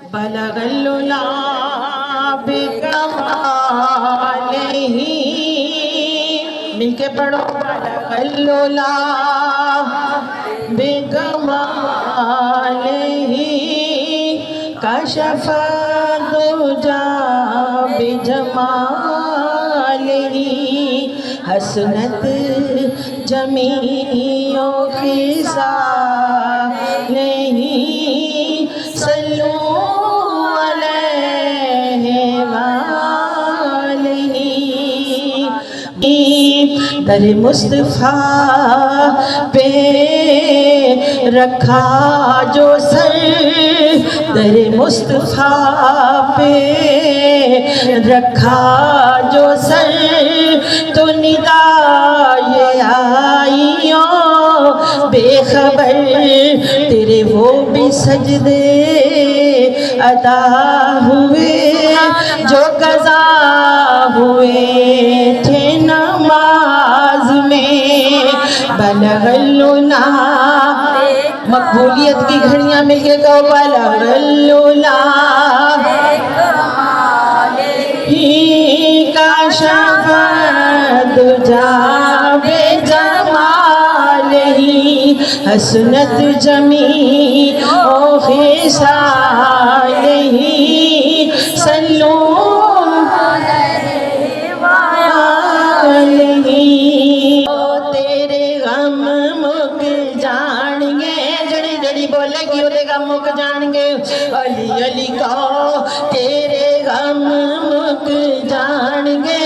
بلغ العلا بکمالہ، مل کے پڑھو، بلغ العلا بکمالہ، کشف الدجی بجمالہ، حسنت جمیع خصالہ، صلو علیہ وآلہ۔ در مصطفیٰ پہ رکھا جو سر، در مصطفیٰ پہ رکھا جو سر، تو ندا یہ آئیوں بے خبر، تیرے وہ بھی سجدے ادا ہوئے جو قضا ہوئے تھے نماز میں۔ بلغ العلا، مقبولیت کی گھڑیاں مل کے کہو، بلغ العلا کشف الدجی بجمالہ، حسنت جمیع خصالہ، صلو علیہ وآلہ۔ تیرے غم مک جان گے، جڑی جڑی بولے گی وہ غم مک جان گے، علی علی کہو تیرے غم مک جان گے،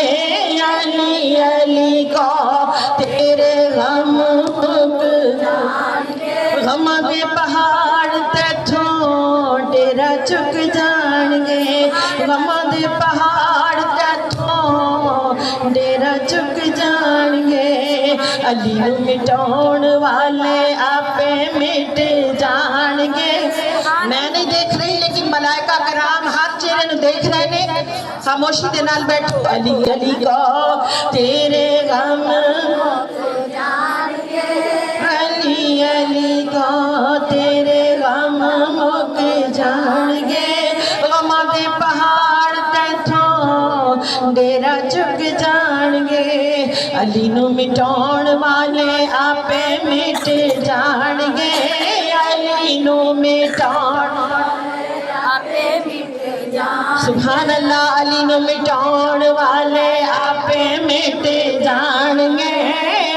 علی علی کہو تیرے غم مک جان گے، غم دے پہاڑ تیتھوں ڈیرا چک جان گے، غم دے پہاڑ تیتھوں ڈیرا چک جان گے، علی نو مٹاؤن والے آپے مٹ جان گے۔ میں نہیں دیکھ رہی لیکن ملائکہ کرام ہر چہرے نو دیکھ رہے نے، خاموشی دے نال بیٹھو، علی علی کہو تیرے غم جان گے، علی علی کہو تیرے غم مک جان گے، غم دے پہاڑ تیتھوں ڈیرا چک جان گے، علی نو مٹاؤن والے آپے مٹ جان گے، علی نو مٹاؤن والے آپے مٹ جان گے، سبحان اللہ، علی نو مٹاؤن والے آپے مٹ جان گے،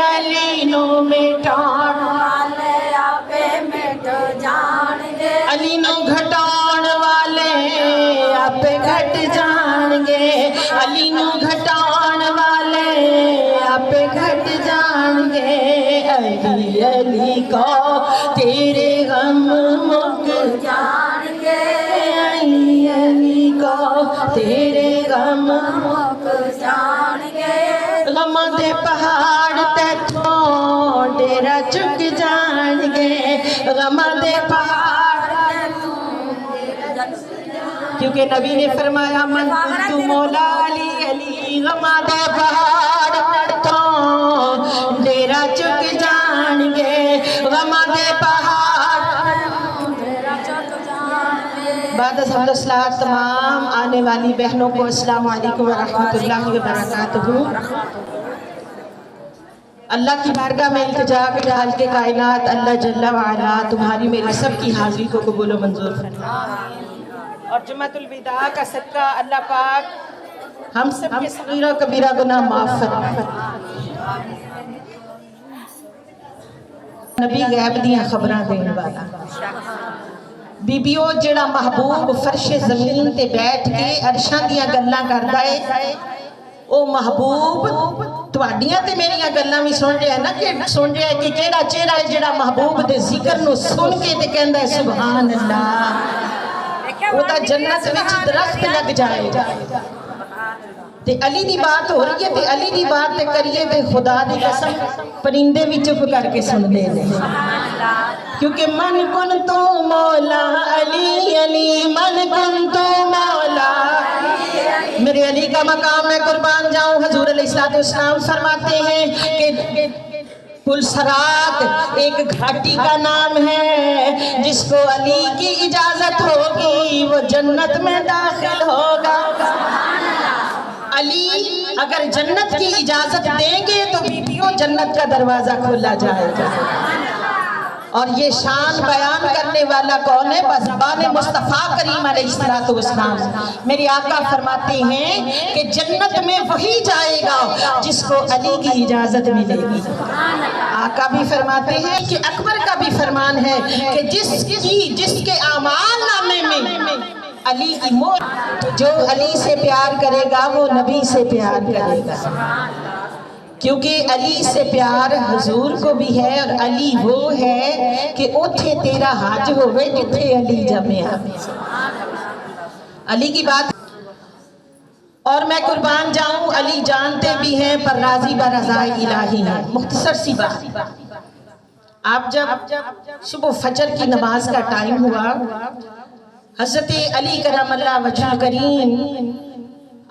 علی نو مٹاؤن والے آپے مٹ جان گے، علی نو گھٹاؤن والے آپے گھٹ جان گے، علی نو گھٹاؤن والے آپے گھٹ جان گے، علی علی کہو تیرے غم مک جان گے، علی علی کہو تیرے غم مک جان گے، غم دے پہاڑ تیتھوں ڈیرا چک جان گے، غم دے پہاڑ کیونکہ نبی نے فرمایا من کنت مولا علی علی، غم دے پہاڑ تیتھوں ڈیرا چک جان گے، غم دے پہاڑ ڈیرا چک جان گے۔ بعد از حمد و صلوات تمام آنے والی بہنوں کو السلام علیکم ورحمۃ اللہ وبرکاتہ۔ اللہ کی بارگاہ میں التجا کے خالق کائنات اللہ جل وعلا تمہاری میری سب کی حاضری کو قبول و منظور فرمائے، اور جمعۃ الوداع کا صدقہ اللہ پاک ہم سب کے صغیرہ کبیرہ گناہ معاف فرمائے۔ نبی غیب دیاں خبراں دین والا، بیبیو جڑا محبوب فرش زمین تے بیٹھ کے عرشاں دیاں گلاں کردا ہے، او محبوب تواڈیاں تے میریاں گلاں بھی سن رہا ہے نا، کہ سن رہا ہے کہ کیڑا چہرہ ہے جڑا محبوب دے ذکر نو سن کے تے کہندا ہے سبحان اللہ، وہ تا جنت وچ درخت لگ جائے گا۔ تے علی دی بات ہو رہی ہے تے علی دی بات تے کریے تے خدا دی قسم پرندے بھی چپ کر کے سن دے دے، کیونکہ من کن تو مولا علی علی، من کن تو مولا میرے علی کا مقام میں قربان جاؤں۔ حضور علیہ السلام فرماتے ہیں کہ پلسرات ایک گھاٹی کا نام ہے، جس کو علی کی اجازت ہوگی وہ جنت میں داخل ہوگا۔ علی اگر جنت کی اجازت دیں گے تو بیویوں جنت کا دروازہ کھولا جائے گا۔ اور یہ شان بیان کرنے والا کون ہے؟ بزبان مصطفیٰ کریم علیہ السلام۔ میرے آقا فرماتے ہیں کہ جنت میں وہی جائے گا جس کو علی کی اجازت ملے گی۔ آقا بھی فرماتے ہیں کہ اکبر کا بھی فرمان ہے کہ جس کے اعمال نامے میں علی کی مہر، جو علی سے پیار کرے گا وہ نبی سے پیار کرے گا، کیونکہ علی سے پیار حضور کو بھی ہے، اور علی وہ ہے کہ اوتھے تیرا حج ہوئے جتھے علی جمع۔ علی کی بات، اور میں قربان جاؤں علی جانتے بھی ہیں پر راضی برضائے الہی ہیں۔ مختصر سی بات، آپ جب صبح فجر کی نماز کا ٹائم ہوا، حضرت علی کرم اللہ وجہ کریم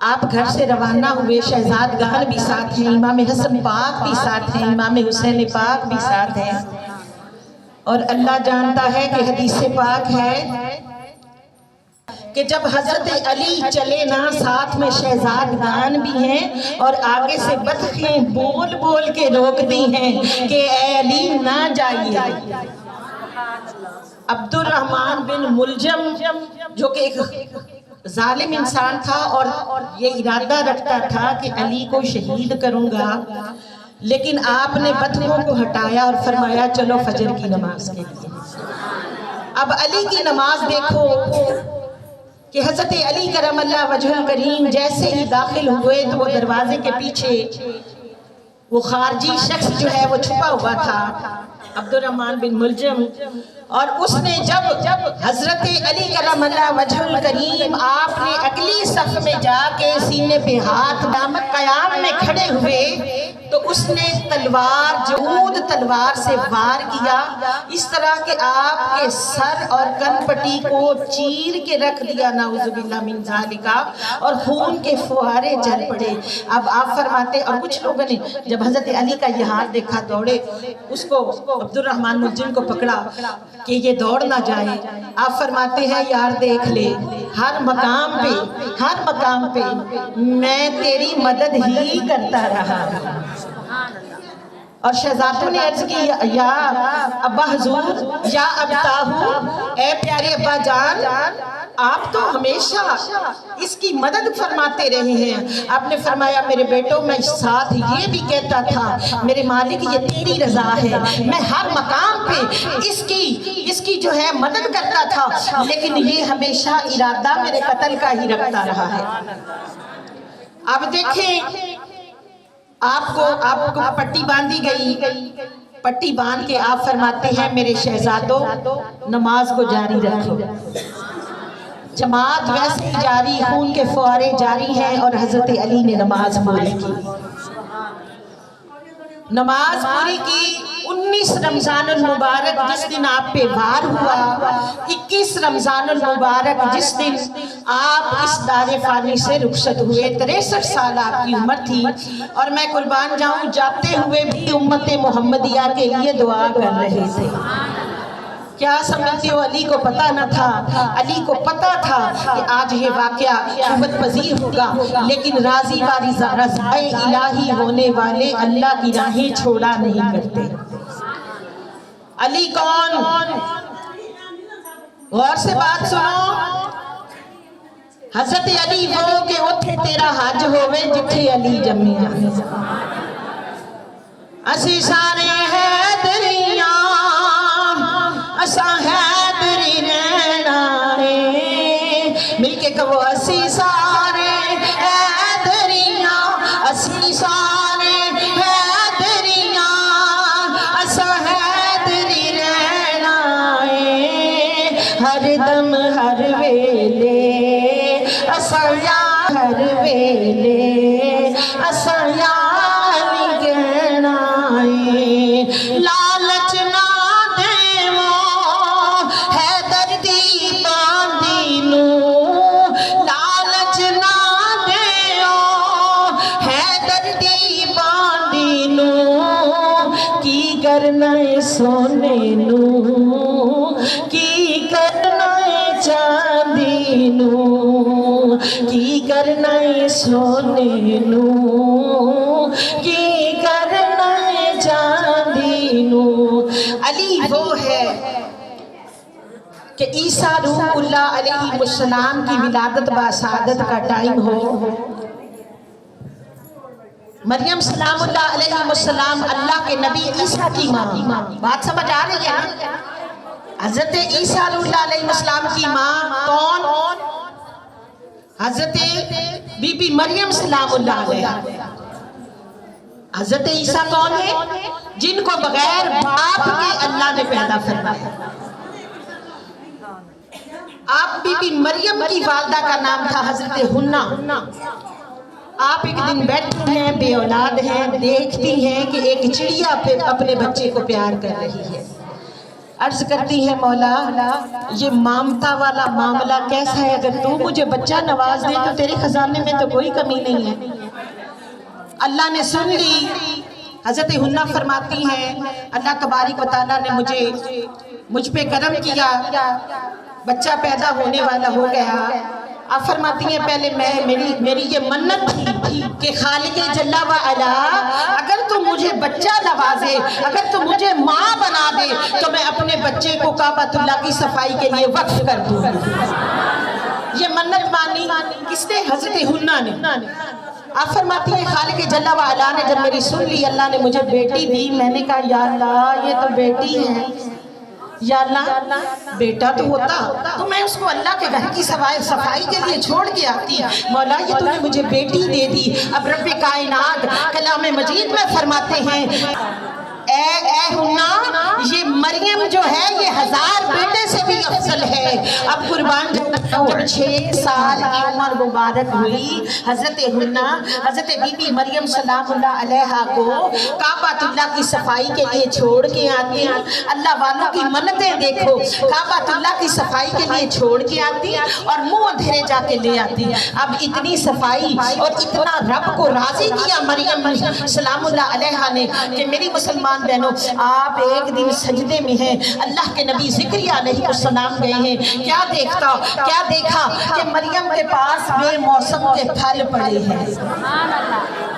آپ گھر سے روانہ ہوئے، شہزادگان بھی ساتھ ہیں، امام حسن پاک بھی ساتھ ہیں، امام حسین پاک بھی ساتھ ہیں، اور اللہ جانتا ہے کہ حدیث پاک ہے کہ جب حضرت علی چلے نا ساتھ میں شہزادگان بھی ہیں، اور آگے سے بطخیں بول بول کے روکتی ہیں کہ اے علی نہ جائیے۔ عبد الرحمن بن ملجم جو کہ ایک ظالم انسان تھا اور یہ ارادہ رکھتا تھا کہ علی کو شہید کروں گا، لیکن آپ نے بطخوں کو ہٹایا اور فرمایا چلو فجر کی نماز کے لیے۔ اب علی کی نماز دیکھو کہ حضرت علی کرم اللہ وجہ کریم جیسے ہی داخل ہوئے تو وہ دروازے کے پیچھے وہ خارجی شخص جو ہے وہ چھپا ہوا تھا، عبد الرحمن بن ملجم، اور اس نے جب حضرت علی کرم اللہ وجہ کریم آپ نے اگلی صف میں جا کے سینے پہ ہاتھ قیام میں کھڑے ہوئے تو اس نے تلوار جہود تلوار سے وار کیا، اس طرح کہ آپ کے سر اور کن پٹی کو چیر کے رکھ دیا، نعوذ باللہ من ذالک، اور خون کے فوارے جل پڑے۔ اب آپ فرماتے، اور کچھ لوگوں نے جب حضرت علی کا یہ حال دیکھا دوڑے، اس کو عبد الرحمن ملجم کو پکڑا کہ یہ دوڑ نہ جائے۔ آپ فرماتے ہیں یار دیکھ لے، ہر مقام پہ میں تیری مدد ہی کرتا رہا۔ اور شہزادوں نے عرض کی یا ابا حضور، یا ابتاہو، اے پیارے ابا جان، آپ تو ہمیشہ اس کی مدد فرماتے رہے ہیں۔ آپ نے فرمایا میرے بیٹوں میں ساتھ یہ بھی کہتا تھا میرے مالک یہ تیری رضا ہے، میں ہر مقام پہ اس کی جو ہے مدد کرتا تھا، لیکن یہ ہمیشہ ارادہ میرے قتل کا ہی رکھتا رہا ہے۔ اب دیکھیں آپ کو پٹی باندھی گئی، پٹی باندھ کے آپ فرماتے ہیں میرے شہزادوں نماز کو جاری رکھو۔ جماعت ویسے ہی جاری، خون کے فوارے جاری ہیں، اور حضرت علی نے نماز پوری کی۔ نماز پوری کی 19 رمضان المبارک جس دن آپ پہ وار ہوا، 21 رمضان المبارک جس دن آپ اس دار فانی سے رخصت ہوئے، 63 سال آپ کی عمر تھی، اور میں قربان جاؤں جاتے ہوئے بھی امت محمدیہ کے لیے دعا کر رہے تھے۔ کیا سمجھتے ہو علی کو پتہ نہ تھا؟ علی کو پتہ تھا کہ آج یہ واقعہ شہوت پذیر ہوگا، لیکن راضی رضائے الہی ہونے والے اللہ کی راہیں چھوڑا نہیں کرتے۔ علی کون؟ غور سے بات سنو، حضرت علی وہ کہ اوتھے تیرا حج ہوئے جتھے علی جمع۔ اسی سارے حیدریاں اساں حیدری رہنا ہے، مل کے کہو اسی سارے حیدریاں، اسی سارے حیدریاں اساں حیدری رہنا ہے، ہر دم ہر ویلے اساں ہر ویلے اساں علی کہنا ہے۔ لالچ نہ کرنا سونے نو کی کرنا چاندی نو کی کرنا ہے سونے نو کی کرنا ہے چاندی نو۔ علی وہ ہے کہ عیسیٰ روح اللہ علیہ السلام کی ولادت باسعادت کا ٹائم ہو، مریم سلام اللہ علیہ السلام اللہ کے نبی عیسیٰ کی ماں، بات سمجھ آ رہی ہے؟ حضرت عیسیٰ روح اللہ علیہ السلام کی ماں کون؟ حضرت بی بی مریم سلام اللہ علیہ۔ حضرت عیسیٰ کون ہے؟ جن کو بغیر باپ کے اللہ نے پیدا فرمایا۔ آپ بی بی مریم کی والدہ کا نام تھا حضرت حنا۔ آپ ایک دن بیٹھی ہیں، بے اولاد ہیں، دیکھتی ہیں کہ ایک چڑیا اپنے بچے کو پیار کر رہی ہے۔ عرض کرتی ہے مولا یہ مامتا والا معاملہ کیسا ہے؟ اگر تو مجھے بچہ نواز دے تو تیرے خزانے میں تو کوئی کمی نہیں ہے۔ اللہ نے سن لی۔ حضرت حنا فرماتی ہیں اللہ تبارک و تعالیٰ نے مجھ پہ کرم کیا، بچہ پیدا ہونے والا ہو گیا۔ آپ فرماتی ہیں پہلے میری یہ منت تھی کہ خالق جل و علا اگر تو مجھے بچہ نوازے، اگر تو مجھے ماں بنا دے تو میں اپنے بچے کو کعبۃ اللہ کی صفائی کے لیے وقف کر دوں۔ یہ منت مانی کس نے؟ حضرت حنا نے۔ آپ فرماتی ہیں خالق جل و علا نے جب میری سن لی، اللہ نے مجھے بیٹی دی، میں نے کہا یا اللہ یہ تو بیٹی ہے، یا اللہ بیٹا تو ہوتا تو میں اس کو اللہ کے گھر کی صفائی کے لیے چھوڑ کے آتی۔ مولا یہ تو نے مجھے بیٹی دے دی۔ اب رب کائنات کلام مجید میں فرماتے ہیں اے حنا یہ مریم جو ہے یہ 1000 بیٹے سے بھی افضل ہے۔ اب قربان جب 6 سال کی عمر مبارک ہوئی، حضرت حنا حضرت بی بی مریم سلام اللہ علیہا کو کعبۃ اللہ کی صفائی کے لیے چھوڑ کے آتی۔ اللہ والوں کی منتیں دیکھو، کعبۃ اللہ کی صفائی کے لیے چھوڑ کے آتی اور منہ اندھیرے جا کے لے آتی۔ اب اتنی صفائی اور اتنا رب کو راضی کیا مریم سلام اللہ علیہا نے کہ میری مسلمان بہنوں آپ ایک دن سجدے میں ہیں، اللہ کے نبی زکریا علیہ السلام گئے ہیں، کیا دیکھا کہ مریم کے پاس بے موسم کے پھل پڑے ہیں۔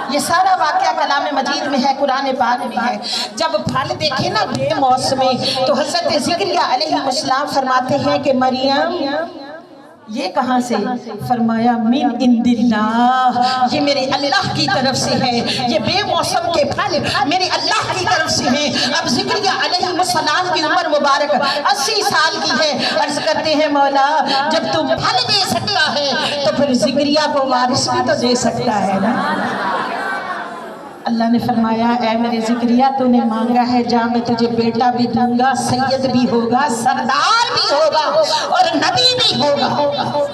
یہ سارا واقعہ کلام مجید میں ہے، قرآن پاک میں ہے۔ جب پھل دیکھے نا بے موسمیں تو حضرت زکریا علیہ السلام فرماتے ہیں کہ مریم یہ کہاں سے؟ فرمایا من عند اللہ، یہ میرے اللہ کی طرف سے ہے، یہ بے موسم کے پھل میرے اللہ کی طرف سے ہیں۔ اب زکریا علیہ السلام کی عمر مبارک 80 سال کی ہے۔ عرض کرتے ہیں مولا جب تم پھل دے سکتا ہے تو پھر زکریا کو وارث بھی تو دے سکتا ہے نا۔ اللہ نے فرمایا اے میرے زکریا تو نے مانگا ہے، جا میں تجھے بیٹا بھی دوں گا، سید بھی ہوگا، سردار بھی ہوگا اور نبی بھی ہوگا۔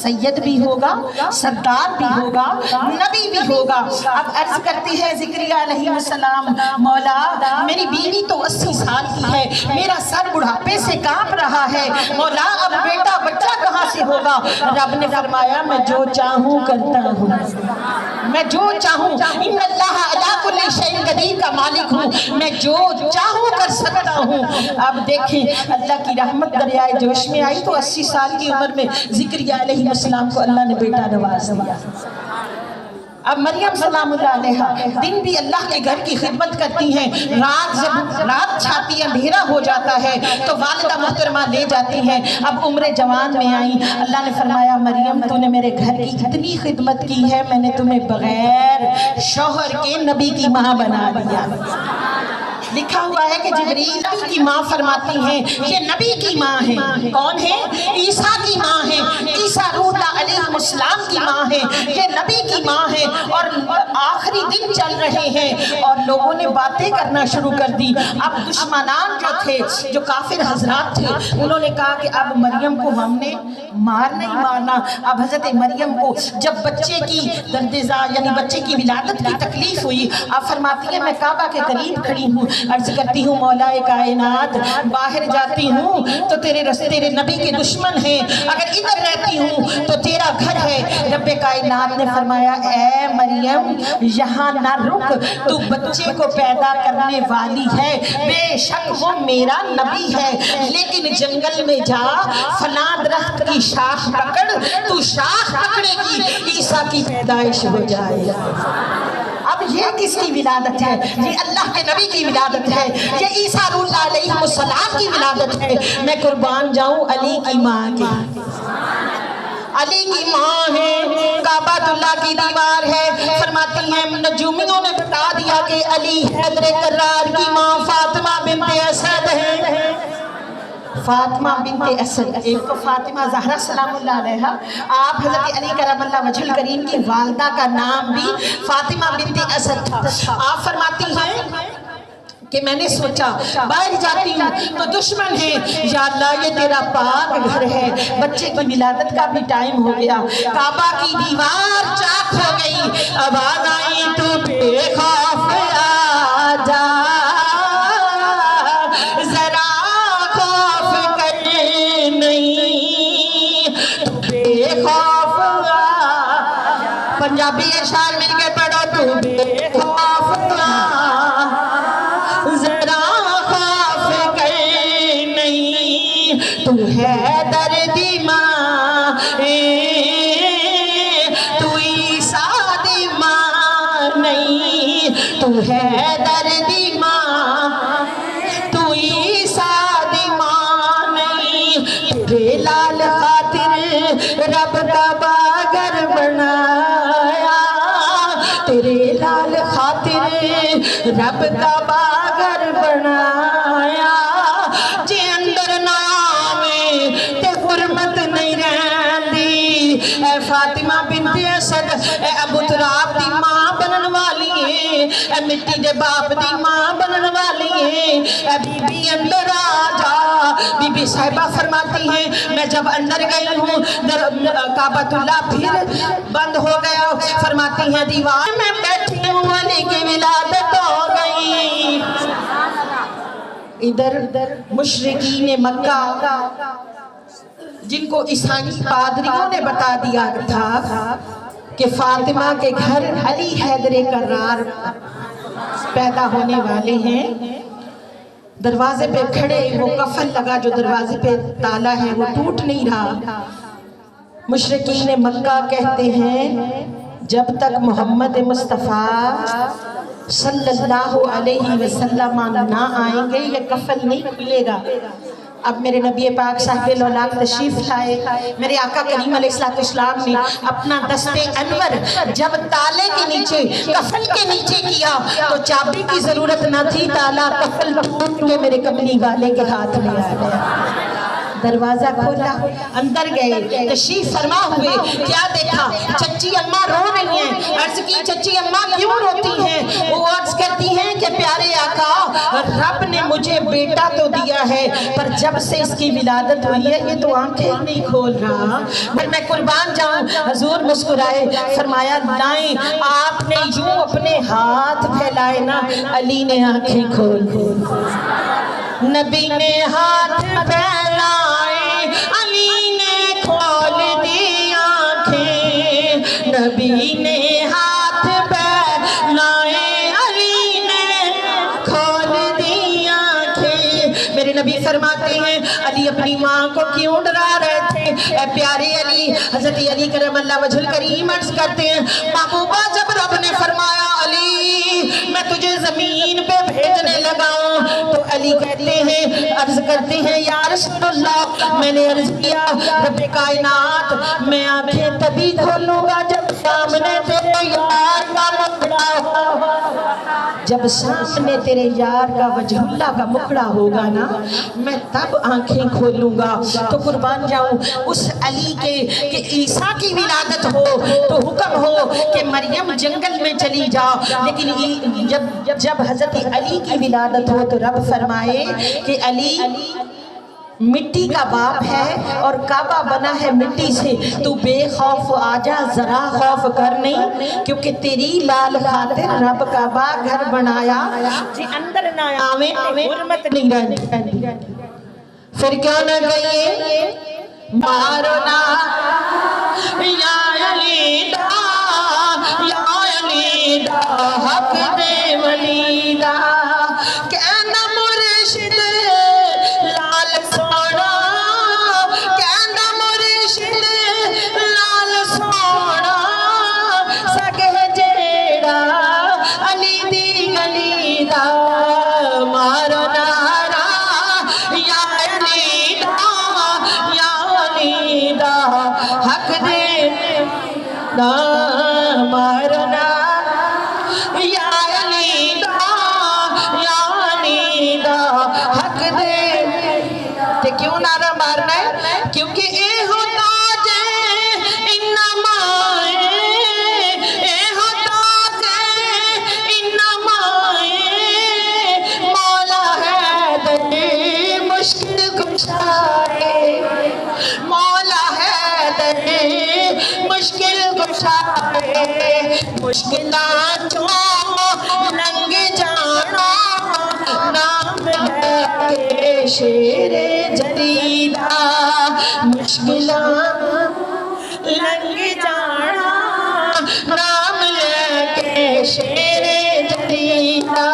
سید بھی ہوگا، سردار بھی ہوگا، نبی بھی ہوگا۔ اب عرض کرتی ہے زکریا علیہ السلام مولا میری بیوی تو 80 سال کی ہے، میرا سر بڑھاپے سے کانپ رہا ہے، مولا اب بیٹا بچہ کہاں سے ہوگا؟ رب نے فرمایا میں جو چاہوں کرتا ہوں، میں جو چاہوں، ان اللہ علی کل شیء قدیر کا مالک ہوں، میں جو چاہوں کر سکتا ہوں۔ اب دیکھیں اللہ کی رحمت دریائے جوش میں آئی تو 80 سال کی عمر میں زکریا علیہ السلام کو اللہ نے بیٹا نواز دیا۔ اب مریم سلام اللہ علیہا دن بھی اللہ کے گھر کی خدمت کرتی ہیں، جب رات چھاتی اندھیرا ہو جاتا ہے تو والدہ محترمہ لے جاتی ہیں۔ اب عمر جوان میں آئیں، اللہ نے فرمایا مریم تو نے میرے گھر کی اتنی خدمت کی ہے، میں نے تمہیں بغیر شوہر کے نبی کی ماں بنا دیا۔ لکھا ہوا ہے کہ جبریل کی ماں فرماتی ہیں یہ نبی کی ماں ہے۔ کون ہے؟ عیسیٰ کی ماں ہے، عیسیٰ روح اللہ علیہ السلام کی ماں ہے، یہ نبی کی ماں ہے۔ اور آخری دن چل رہے ہیں اور لوگوں نے باتیں کرنا شروع کر دی۔ اب دشمنان جو تھے، جو کافر حضرات تھے، انہوں نے کہا کہ اب مریم کو ہم نے نہیں مارنا۔ اب حضرت مریم کو جب بچے کی دردزا یعنی بچے کی ولادت کی تکلیف ہوئی، آپ فرماتی ہیں میں کعبہ کے قریب کھڑی ہوں، عرض کرتی ہوں مولا کائنات باہر جاتی ہوں تو تیرے نبی کے دشمن ہیں، اگر ادھر رہتی ہوں تو تیرا گھر ہے۔ جب رب کائنات نے فرمایا اے مریم یہاں نہ رک، تو بچے کو پیدا کرنے والی ہے، بے شک وہ میرا نبی ہے، لیکن جنگل میں جا فلاں درخت کی شاخ پکڑ، تو شاخ پکڑے گی عیسیٰ کی پیدائش ہو جائے گا۔ اب یہ کس کی ولادت ہے؟ یہ اللہ کے نبی کی ولادت ہے، یہ عیسیٰ علیہ السلام کی ولادت ہے۔ میں قربان جاؤں علی کی ماں کی، علی کی ماں ہے، کعبہ اللہ کی دیوار ہے۔ فرماتی ہیں نجومیوں نے بتا دیا کہ علی حیدر کرار کی ماں فاطمہ بنت اسد ہے۔ فاطمہ بنت اسد، ایک تو فاطمہ زہرا سلام اللہ علیہا، آپ حضرت علی کرم اللہ وجہ الکریم کی والدہ کا نام بھی فاطمہ بنت اسد تھا۔ آپ فرماتی ہیں کہ میں نے سوچا باہر جاتی ہوں تو دشمن ہے، یا اللہ یہ تیرا پاک گھر ہے، بچے کی ولادت کا بھی ٹائم ہو گیا، کعبہ کی دیوار چاک ہو گئی، اب آئی تو بے خوف آ جا، ذرا خوف کر نہیں، تو بے خوف آ، پنجابی اشعار مل کے پڑھو، تو بے خوف آ، تو ہے دردی ماں، تو عیسیٰ دی ماں نہیں، تو ہے دردی ماں، تو عیسیٰ دی ماں نہیں، تیرے لال خاطر رب کا باغر بنایا، تیرے لال خاطر رب کا باغر بنایا، جے اندر نام تے حرمت نہیں رہندی، اے فاطمہ بنت اسد، اے ابو تراب دی ماں بنن والی ہے، اے مٹی دے باپ دی ماں بنن والی ہے، اے بی بی اندر آ جا۔ بی بی صاحبہ فرماتی ہیں میں جب اندر گئی ہوں کعبۃ اللہ پھر بند ہو گیا، فرماتی ہیں دیوار میں بیٹھی ہوں، علی کی ولادت ہو گئی۔ ادھر مشرکین مکہ جن کو عیسائی پادریوں نے بتا دیا تھا کہ فاطمہ کے گھر علی حیدر کرار پیدا ہونے والے ہیں، دروازے پہ کھڑے، وہ کفن لگا جو دروازے پہ تالا ہے وہ ٹوٹ نہیں رہا۔ مشرکین مکہ کہتے ہیں جب تک محمد مصطفیٰ صلی اللہ علیہ وسلم نہ آئیں گے یہ کفن نہیں کھلے گا۔ اب میرے نبی پاک صاحب الاولاق تشریف لائے، میرے آقا کریم علیہ السلام نے اپنا دست انور جب تالے کے نیچے کفن کے نیچے کیا تو چابی کی ضرورت نہ تھی، تالا کفن ٹوٹ کے میرے کملی والے کے ہاتھ میں آ گیا۔ دروازہ کھولا، اندر گئے، تشریف فرما ہوئے، کیا دیکھا؟ چچی اماں رو رہی ہیں۔ عرض کی چچی اماں کیوں روتی ہیں؟ وہ عرض کرتی ہیں کہ پیارے آقا رب نے مجھے بیٹا تو دیا ہے پر جب سے اس کی ولادت ہوئی ہے یہ تو آنکھیں نہیں کھول رہا۔ میں قربان جاؤں، حضور مسکرائے، فرمایا لائیں، آپ نے یوں اپنے ہاتھ پھیلائے نا، علی نے آنکھیں کھول نبی نے ہاتھ پھیلائے، علی نے کھول دی آنکھیں، نبی نے ہاتھ پھیلائے، علی نے کھول دی آنکھیں۔ میرے نبی فرماتے ہیں علی اپنی ماں کو کیوں ڈرا رہے تھے؟ اے پیارے علی، حضرت علی کرم اللہ وجہ الکریم عرض کرتے ہیں محبوبہ جب رب نے فرمایا علی میں تجھے زمین پہ بھیجنے لگا ہوں تو علی کہتے ہیں، عرض کرتے ہیں یا رسول اللہ میں نے عرض کیا رب کائنات میں آنکھیں تبھی کھولوں گا جب سامنے تیرے یار کا مکڑا ہوگا، جب سامنے تیرے یار کا وجہ اللہ کا مکڑا ہوگا نا میں تب آنکھیں کھولوں گا۔ تو قربان جاؤں اس علی کے کہ عیسیٰ کی ولادت ہو تو حکم ہو کہ مریم جنگل میں چلی جا، لیکن جب حضرت علی کی ولادت ہو تو رب فرمائے کہ علی مٹی کا باپ ہے اور کعبہ بنا ہے مٹی سے، تو بے خوف آجا، ذرا خوف کر نہیں، کیونکہ تیری لال خاطر رب کعبہ گھر بنایا، جی اندر نہ آویں حرمت نہیں رہنی۔ پھر کیوں نہ گئے مارو نا یا علی حق دے ولی دا کہنا مرشد لال سونا کہنا مرشد لال سونا سگے جیڑا علی دی گلی دا مارو نارا یا علی دا حق دے دا مارنا یا علی دا حق دے تے کیوں نعرہ مارنا ہے کیونکہ اے ہوتا جے انما اے ہوتا جے انما مولا ہے دے مشکل کشا ہے مولا ہے دے مشکل کشا ہے مشکلات چوں لنگ جانا نام لے کے شیر جلیلہ مشکلات لنگ جانا نام لے کے شیر جلیلہ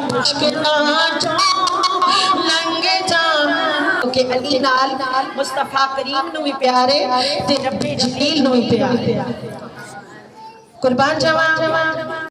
مشکلات چوں لنگ جانا کہ علی نال مصطفیٰ کریم نو بھی پیارے تے رب جلیل نو بھی پیارے قربان جوان